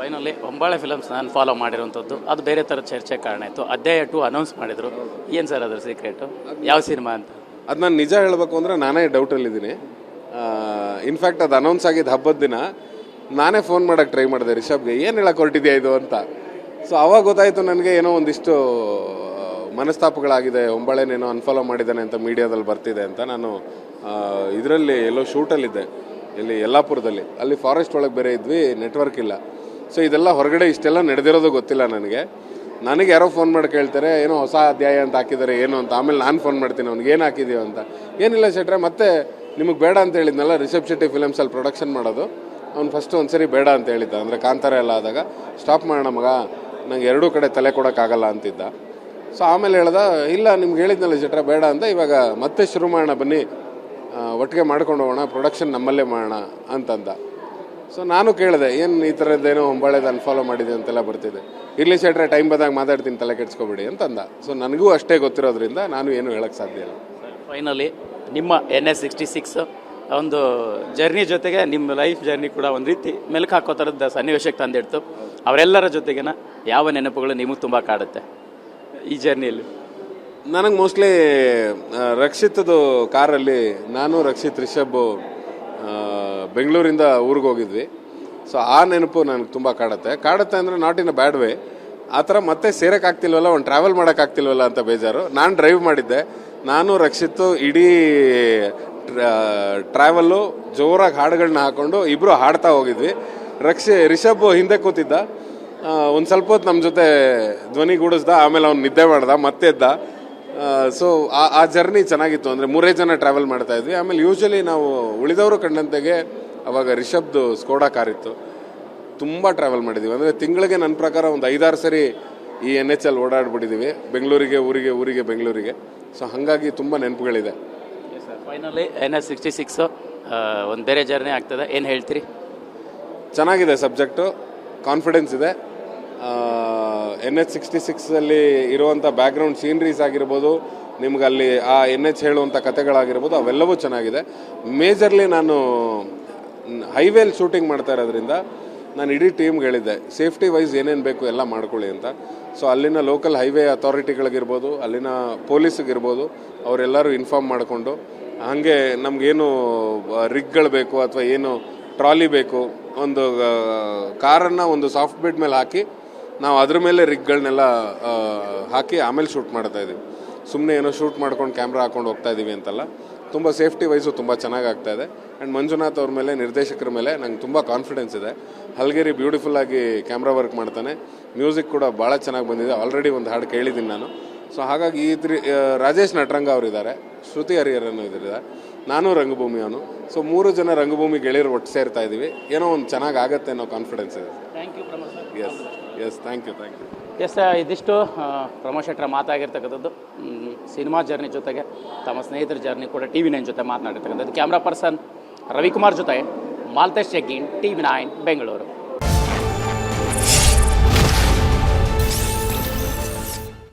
Finally ಹೊಂಬಾಳೆ films ನಾನು follow ಮಾಡಿರುವಂಥದ್ದು ಅದು ಬೇರೆ ಥರ ಚರ್ಚೆ ಕಾರಣ ಇತ್ತು. ಅಧ್ಯಾಯ 2 ಅನೌನ್ಸ್ ಮಾಡಿದರು. ಏನು ಸರ್ ಅದ್ರ ಸೀಕ್ರೆಟು, ಯಾವ ಸಿನಿಮಾ ಅಂತ? ಅದು ನಾನು ನಿಜ ಹೇಳಬೇಕು ಅಂದರೆ ನಾನೇ ಡೌಟಲ್ಲಿದ್ದೀನಿ. ಇನ್ಫ್ಯಾಕ್ಟ್ ಅದು ಅನೌನ್ಸ್ ಆಗಿದ್ದು ಹಬ್ಬದ ದಿನ ನಾನೇ ಫೋನ್ ಮಾಡೋಕ್ಕೆ ಟ್ರೈ ಮಾಡಿದೆ ರಿಷಬ್ಗೆ, ಏನು ಹೇಳಕ್ಕೆ ಹೊರಟಿದೆಯಾ ಇದು ಅಂತ. ಸೊ ಅವಾಗ ಗೊತ್ತಾಯಿತು ನನಗೆ ಏನೋ ಒಂದಿಷ್ಟು ಮನಸ್ತಾಪಗಳಾಗಿದೆ, ಹೊಂಬಾಳೆನೇನೋ ಅನ್ಫಾಲೋ ಮಾಡಿದ್ದಾನೆ ಅಂತ ಮೀಡಿಯಾದಲ್ಲಿ ಬರ್ತಿದೆ ಅಂತ. ನಾನು ಇದರಲ್ಲಿ ಎಲ್ಲೋ ಶೂಟಲ್ಲಿದ್ದೆ, ಇಲ್ಲಿ ಯಲ್ಲಾಪುರದಲ್ಲಿ, ಅಲ್ಲಿ ಫಾರೆಸ್ಟ್ ಒಳಗೆ ಬೇರೆ ಇದ್ವಿ, ನೆಟ್ವರ್ಕ್ ಇಲ್ಲ. ಸೊ ಇದೆಲ್ಲ ಹೊರಗಡೆ ಇಷ್ಟೆಲ್ಲ ನಡೆದಿರೋದು ಗೊತ್ತಿಲ್ಲ ನನಗೆ ಯಾರೋ ಫೋನ್ ಮಾಡಿ ಕೇಳ್ತಾರೆ ಏನೋ ಹೊಸ ಅಧ್ಯಾಯ ಅಂತ ಹಾಕಿದ್ದಾರೆ ಏನು ಅಂತ. ಆಮೇಲೆ ನಾನು ಫೋನ್ ಮಾಡ್ತೀನಿ ಅವ್ನಿಗೆ ಏನು ಹಾಕಿದೀವಿ ಅಂತ. ಏನಿಲ್ಲ ಶೆಟ್ರೆ, ಮತ್ತೆ ನಿಮಗೆ ಬೇಡ ಅಂತ ಹೇಳಿದ್ನಲ್ಲ ರಿಷಬ್ ಶೆಟ್ಟಿ ಫಿಲಮ್ಸಲ್ಲಿ ಪ್ರೊಡಕ್ಷನ್ ಮಾಡೋದು, ಅವ್ನು ಫಸ್ಟು ಒಂದ್ಸರಿ ಬೇಡ ಅಂತ ಹೇಳಿದ್ದ. ಅಂದರೆ ಕಾಂತಾರ ಎಲ್ಲ ಆದಾಗ ಸ್ಟಾಪ್ ಮಾಡೋಣ ಮಗ, ನಂಗೆ ಎರಡೂ ಕಡೆ ತಲೆ ಕೊಡೋಕ್ಕಾಗಲ್ಲ ಅಂತಿದ್ದ. ಸೊ ಆಮೇಲೆ ಹೇಳ್ದ ಇಲ್ಲ ನಿಮ್ಗೆ ಹೇಳಿದ್ನಲ್ಲ ಶೆಟ್ರೆ ಬೇಡ ಅಂತ, ಇವಾಗ ಮತ್ತೆ ಶುರು ಮಾಡೋಣ ಬನ್ನಿ, ಒಟ್ಟಿಗೆ ಮಾಡ್ಕೊಂಡು ಹೋಗೋಣ, ಪ್ರೊಡಕ್ಷನ್ ನಮ್ಮಲ್ಲೇ ಮಾಡೋಣ ಅಂತಂದ. ಸೊ ನಾನು ಕೇಳಿದೆ ಏನು ಈ ಥರದ್ದೇನೋ ಹೊಂಬಾಳೆದು ಅನ್ಫಾಲೋ ಮಾಡಿದೆ ಅಂತೆಲ್ಲ ಬರ್ತಿದೆ. ಇರಲಿ ಶೆಟ್ರೆ, ಟೈಮ್ ಬಂದಾಗ ಮಾತಾಡ್ತೀನಿ, ತಲೆ ಕೆಡ್ಸ್ಕೊಬೇಡಿ ಅಂತಂದ. ಸೊ ನನಗೂ ಅಷ್ಟೇ ಗೊತ್ತಿರೋದ್ರಿಂದ ನಾನು ಏನು ಹೇಳಕ್ಕೆ ಸಾಧ್ಯ ಇಲ್ಲ. ಫೈನಲಿ ನಿಮ್ಮ NS66 ಒಂದು ಜರ್ನಿ ಜೊತೆಗೆ ನಿಮ್ಮ ಲೈಫ್ ಜರ್ನಿ ಕೂಡ ಒಂದು ರೀತಿ ಮೆಲುಕು ಹಾಕೋ ಥರದ ಸನ್ನಿವೇಶಕ್ಕೆ ತಂದಿಡ್ತು. ಅವರೆಲ್ಲರ ಜೊತೆಗಿನ ಯಾವ ನೆನಪುಗಳು ನಿಮಗೆ ತುಂಬ ಕಾಡುತ್ತೆ ಈ ಜರ್ನಿಯಲ್ಲಿ? ನನಗೆ ಮೋಸ್ಟ್ಲಿ ರಕ್ಷಿತದು ಕಾರಲ್ಲಿ ನಾನು ರಕ್ಷಿತ್ ರಿಷಬ್ ಬೆಂಗಳೂರಿಂದ ಊರಿಗೆ ಹೋಗಿದ್ವಿ. ಸೊ ಆ ನೆನಪು ನನಗೆ ತುಂಬ ಕಾಡುತ್ತೆ ಅಂದರೆ not in a bad way. ಆ ಥರ ಮತ್ತೆ ಸೇರೋಕ್ಕಾಗ್ತಿಲ್ವಲ್ಲ, ಒಂದು ಟ್ರಾವೆಲ್ ಮಾಡೋಕ್ಕಾಗ್ತಿಲ್ವಲ್ಲ ಅಂತ ಬೇಜಾರು. ನಾನು ಡ್ರೈವ್ ಮಾಡಿದ್ದೆ, ನಾನು ರಕ್ಷಿತ್ತು ಇಡೀ ಟ್ರಾವೆಲ್ಲು ಜೋರಾಗಿ ಹಾಡುಗಳನ್ನ ಹಾಕ್ಕೊಂಡು ಇಬ್ಬರು ಹಾಡ್ತಾ ಹೋಗಿದ್ವಿ. ರಿಷಬ್ ಹಿಂದೆ ಕೂತಿದ್ದ, ಒಂದು ಸ್ವಲ್ಪ ಹೊತ್ತು ನಮ್ಮ ಜೊತೆ ಧ್ವನಿಗೂಡಿಸ್ದ, ಆಮೇಲೆ ಅವ್ನು ನಿದ್ದೆ ಮಾಡ್ದ, ಮತ್ತೆ ಎದ್ದ. ಸೊ ಆ ಜರ್ನಿ ಚೆನ್ನಾಗಿತ್ತು. ಅಂದರೆ 3 ಜನ ಟ್ರಾವೆಲ್ ಮಾಡ್ತಾ ಇದ್ವಿ. ಆಮೇಲೆ ಯೂಶ್ವಲಿ ನಾವು ಉಳಿದವರು ಕಂಡಂತೆಗೆ ಅವಾಗ ರಿಷಬ್ದು ಸ್ಕೋಡಾ ಕಾರಿತ್ತು, ತುಂಬ ಟ್ರಾವೆಲ್ ಮಾಡಿದ್ದೀವಿ. ಅಂದರೆ ತಿಂಗಳಿಗೆ ನನ್ನ ಪ್ರಕಾರ ಒಂದು 5-6 ಸರಿ ಈ NH ಓಡಾಡ್ಬಿಟ್ಟಿದ್ದೀವಿ, ಬೆಂಗಳೂರಿಗೆ ಊರಿಗೆ ಬೆಂಗಳೂರಿಗೆ. ಸೊ ಹಾಗಾಗಿ ತುಂಬ ನೆನಪುಗಳಿದೆ. ಫೈನಲಿ NS66 ಒಂದು ಬೇರೆ ಜರ್ನಿ ಆಗ್ತದೆ, ಏನು ಹೇಳ್ತೀರಿ? ಚೆನ್ನಾಗಿದೆ ಸಬ್ಜೆಕ್ಟು, ಕಾನ್ಫಿಡೆನ್ಸ್ ಇದೆ. NH66ಅಲ್ಲಿ ಇರುವಂಥ ಬ್ಯಾಕ್ಗ್ರೌಂಡ್ ಸೀನ್ರೀಸ್ ಆಗಿರ್ಬೋದು, ನಿಮ್ಗೆ ಅಲ್ಲಿ ಆ NH ಹೇಳುವಂಥ ಕಥೆಗಳಾಗಿರ್ಬೋದು, ಅವೆಲ್ಲವೂ ಚೆನ್ನಾಗಿದೆ. ಮೇಜರ್ಲಿ ನಾನು ಹೈವೇಲಿ ಶೂಟಿಂಗ್ ಮಾಡ್ತಾ ಇರೋದ್ರಿಂದ ನಾನು ಇಡೀ ಟೀಮ್ಗೆ ಹೇಳಿದ್ದೆ ಸೇಫ್ಟಿ ವೈಸ್ ಏನೇನು ಬೇಕು ಎಲ್ಲ ಮಾಡ್ಕೊಳ್ಳಿ ಅಂತ. ಸೊ ಅಲ್ಲಿನ ಲೋಕಲ್ ಹೈವೇ ಅಥಾರಿಟಿಗಳಿಗಿರ್ಬೋದು, ಅಲ್ಲಿನ ಪೊಲೀಸಿಗಿರ್ಬೋದು, ಅವರೆಲ್ಲರೂ ಇನ್ಫಾರ್ಮ್ ಮಾಡಿಕೊಂಡು, ಹಾಗೆ ನಮಗೇನು ರಿಗ್ಗಳು ಬೇಕು ಅಥವಾ ಏನು ಟ್ರಾಲಿ ಬೇಕು, ಒಂದು ಕಾರನ್ನು ಒಂದು ಸಾಫ್ಟ್ ಬೆಡ್ ಮೇಲೆ ಹಾಕಿ ನಾವು ಅದ್ರ ಮೇಲೆ ರಿಗ್ಗಳನ್ನೆಲ್ಲ ಹಾಕಿ ಆಮೇಲೆ ಶೂಟ್ ಮಾಡ್ತಾಯಿದ್ದೀವಿ. ಸುಮ್ಮನೆ ಏನೋ ಶೂಟ್ ಮಾಡ್ಕೊಂಡು ಕ್ಯಾಮ್ರಾ ಹಾಕೊಂಡು ಹೋಗ್ತಾ ಇದ್ದೀವಿ ಅಂತಲ್ಲ, ತುಂಬ ಸೇಫ್ಟಿ ವೈಸು ತುಂಬ ಚೆನ್ನಾಗಿ ಆಗ್ತಾಯಿದೆ. ಆ್ಯಂಡ್ ಮಂಜುನಾಥ್ ಅವ್ರ ಮೇಲೆ, ನಿರ್ದೇಶಕರ ಮೇಲೆ ನಂಗೆ ತುಂಬ ಕಾನ್ಫಿಡೆನ್ಸ್ ಇದೆ. ಹಲ್ಗೇರಿ ಬ್ಯೂಟಿಫುಲ್ಲಾಗಿ ಕ್ಯಾಮ್ರಾ ವರ್ಕ್ ಮಾಡ್ತಾನೆ, ಮ್ಯೂಸಿಕ್ ಕೂಡ ಭಾಳ ಚೆನ್ನಾಗಿ ಬಂದಿದೆ. ಆಲ್ರೆಡಿ ಒಂದು ಹಾಡು ಕೇಳಿದ್ದೀನಿ ನಾನು. ಸೊ ಹಾಗಾಗಿ ರಾಜೇಶ್ ನಟರಂಗ ಅವರಿದ್ದಾರೆ, ಶ್ರುತಿ ಹರಿಹರನ್ನು ಇದ್ದಾರೆ, ನಾನು ರಂಗಭೂಮಿ ಅವನು. ಸೊ 3 ಜನ ರಂಗಭೂಮಿ ಗೆಳೆಯರು ಒಟ್ಟು ಸೇರ್ತಾ ಇದ್ದೀವಿ. ಏನೋ ಒಂದು ಚೆನ್ನಾಗಿ ಆಗುತ್ತೆ ಅನ್ನೋ ಕಾನ್ಫಿಡೆನ್ಸ್ ಇದೆ. Thank you Pramod sir. Yes thank you. Yes, ಇದಿಷ್ಟು ಪ್ರಮೋದ್ ಶೆಟ್ಟರ ಮಾತಾಗಿರ್ತಕ್ಕಂಥದ್ದು. ಸಿನಿಮಾ ಜರ್ನಿ ಜೊತೆಗೆ ತಮ್ಮ ಸ್ನೇಹಿತರ ಜರ್ನಿ ಕೂಡ TV9 ಜೊತೆ ಮಾತನಾಡಿರ್ತಕ್ಕಂಥದ್ದು. ಕ್ಯಾಮ್ರಾ ಪರ್ಸನ್ ರವಿಕುಮಾರ್ ಜೊತೆ ಮಾಲ್ತೇಶ್ ಜಗ್ಗೀನ್, TV9 ಬೆಂಗಳೂರು.